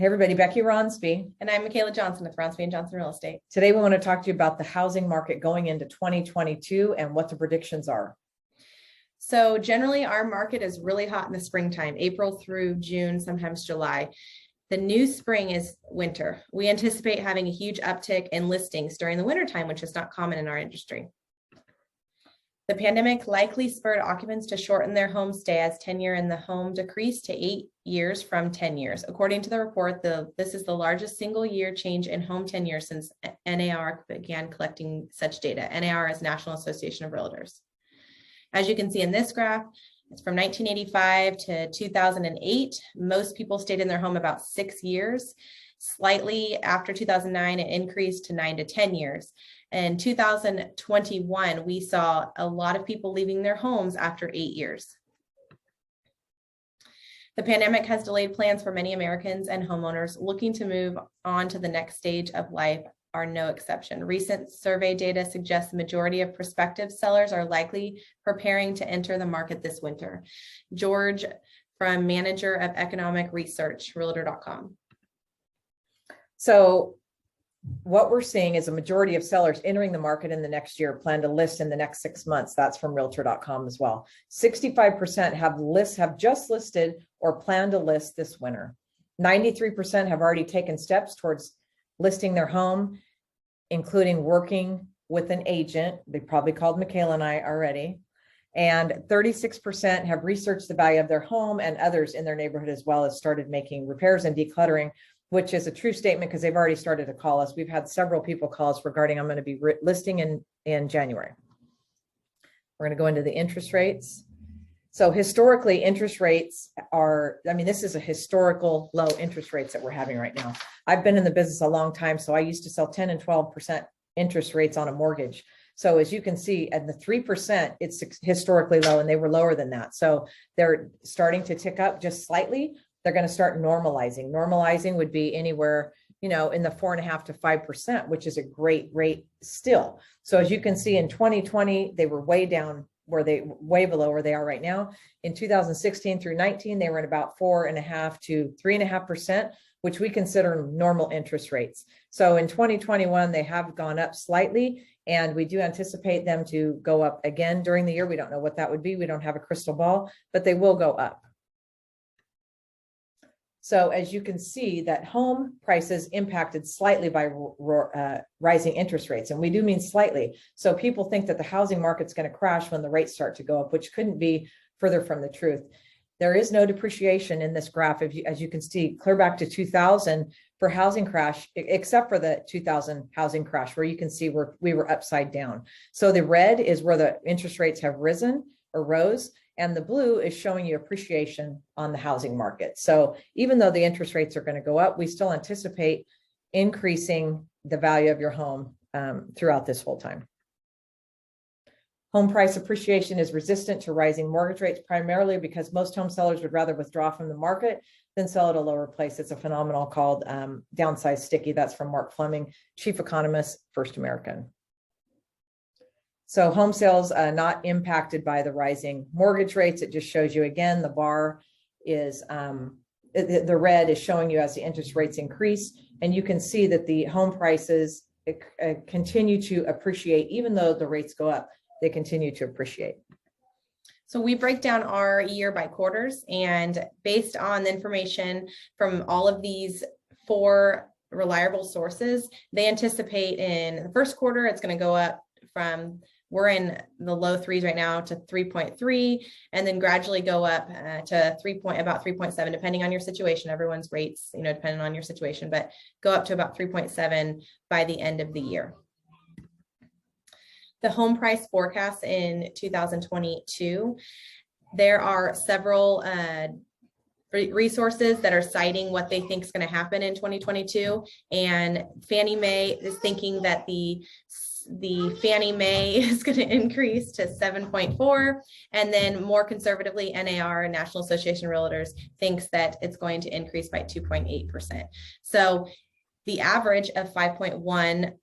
Hey everybody, Becky Roenspie. And I'm Michaela Johnson with Roenspie and Johnson Real Estate. Today we want to talk to you about the housing market going into 2022 and what the predictions are. So generally our market is really hot in the springtime, April through June, sometimes July. The new spring is winter. We anticipate having a huge uptick in listings during the wintertime, which is not common in our industry. The pandemic likely spurred occupants to shorten their home stay as tenure in the home decreased to 8 years from 10 years. According to the report, this is the largest single year change in home tenure since NAR began collecting such data. NAR is National Association of Realtors. As you can see in this graph, it's from 1985 to 2008. Most people stayed in their home about 6 years. Slightly after 2009, it increased to 9 to 10 years. In 2021, we saw a lot of people leaving their homes after 8 years. The pandemic has delayed plans for many Americans, and homeowners looking to move on to the next stage of life are no exception. Recent survey data suggests the majority of prospective sellers are likely preparing to enter the market this winter. George, from Manager of Economic Research, Realtor.com. So what we're seeing is a majority of sellers entering the market in the next year plan to list in the next 6 months. That's from Realtor.com as well. 65% have just listed or plan to list this winter. 93% have already taken steps towards listing their home, including working with an agent. They probably called Michaela and I already. And 36% have researched the value of their home, and others in their neighborhood as well as started making repairs and decluttering, which is a true statement because they've already started to call us. We've had several people call us regarding I'm going to be listing in January. We're going to go into the interest rates. So historically, interest rates are, this is a historical low interest rates that we're having right now. I've been in the business a long time, so I used to sell 10 and 12% interest rates on a mortgage. So as you can see, at the 3%, it's historically low, and they were lower than that. So they're starting to tick up just slightly. They're going to start normalizing. Normalizing would be anywhere, in the 4.5% to 5%, which is a great rate still. So as you can see, in 2020, they were way down way below where they are right now. In 2016 through 19, they were at about 4.5% to 3.5%, which we consider normal interest rates. So in 2021, they have gone up slightly, and we do anticipate them to go up again during the year. We don't know what that would be. We don't have a crystal ball, but they will go up. So as you can see, that home prices impacted slightly by rising interest rates. And we do mean slightly. So people think that the housing market's going to crash when the rates start to go up, which couldn't be further from the truth. There is no depreciation in this graph. As you can see, clear back to 2000 for housing crash, except for the 2000 housing crash, where you can see we were upside down. So the red is where the interest rates have risen or rose, and the blue is showing you appreciation on the housing market. So even though the interest rates are going to go up, we still anticipate increasing the value of your home throughout this whole time. Home price appreciation is resistant to rising mortgage rates, primarily because most home sellers would rather withdraw from the market than sell at a lower place. It's a phenomenon called downside sticky. That's from Mark Fleming, chief economist, First American. So home sales not impacted by the rising mortgage rates. It just shows you again, the bar is, the red is showing you as the interest rates increase. And you can see that the home prices continue to appreciate, even though the rates go up, they continue to appreciate. So we break down our year by quarters, and based on the information from all of these 4 reliable sources, they anticipate in the first quarter, it's going to go up from, we're in the low 3s right now, to 3.3, and then gradually go up to about 3.7, depending on your situation. Everyone's rates, depending on your situation, but go up to about 3.7 by the end of the year. The home price forecast in 2022, there are several resources that are citing what they think is going to happen in 2022, and Fannie Mae is thinking that the Fannie Mae is going to increase to 7.4, and then more conservatively, NAR, National Association of Realtors, thinks that it's going to increase by 2.8%. So the average of 5.1,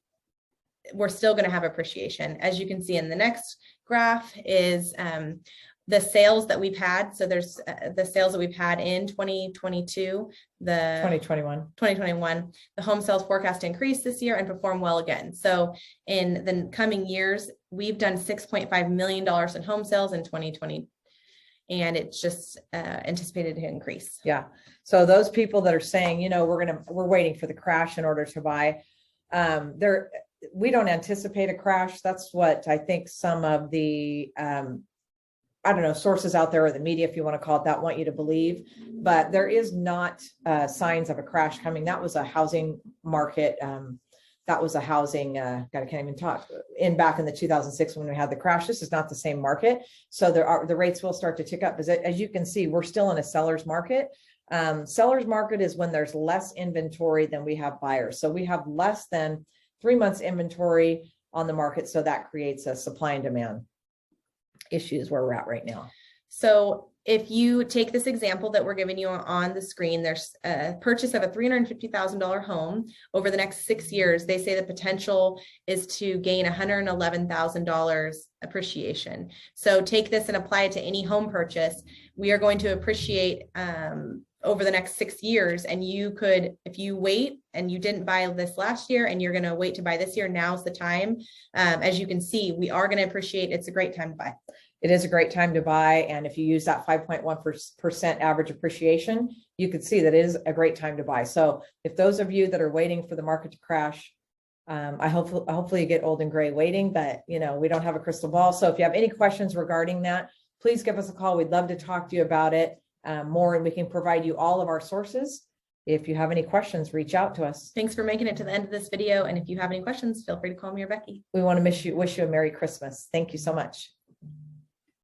we're still going to have appreciation. As you can see in the next graph is the sales that we've had. So there's the sales that we've had in 2022, the 2021, the home sales forecast to increase this year and perform well again. So in the coming years, we've done $6.5 million in home sales in 2020. And it's just anticipated to increase. Yeah. So those people that are saying, you know, we're waiting for the crash in order to buy, we don't anticipate a crash. That's what I think some of the, I don't know, sources out there or the media, if you want to call it that, want you to believe, but there is not signs of a crash coming. That was a housing market. That was a housing, God, I can't even talk, back in the 2006 when we had the crash. This is not the same market. So the rates will start to tick up. As you can see, we're still in a seller's market. Seller's market is when there's less inventory than we have buyers. So we have less than 3 months inventory on the market. So that creates a supply and demand issues where we're at right now. So if you take this example that we're giving you on the screen, there's a purchase of a $350,000 home over the next 6 years. They say the potential is to gain $111,000 appreciation. So take this and apply it to any home purchase. We are going to appreciate over the next 6 years. And you could, if you wait and you didn't buy this last year and you're going to wait to buy this year, now's the time. As you can see, we are going to appreciate. It's a great time to buy. It is a great time to buy. And if you use that 5.1% average appreciation, you could see that it is a great time to buy. So if those of you that are waiting for the market to crash, hopefully you get old and gray waiting, but you know, we don't have a crystal ball. So if you have any questions regarding that, please give us a call. We'd love to talk to you about it more, and we can provide you all of our sources. If you have any questions, reach out to us. Thanks for making it to the end of this video. And if you have any questions, feel free to call me or Becky. We want to wish you a Merry Christmas. Thank you so much.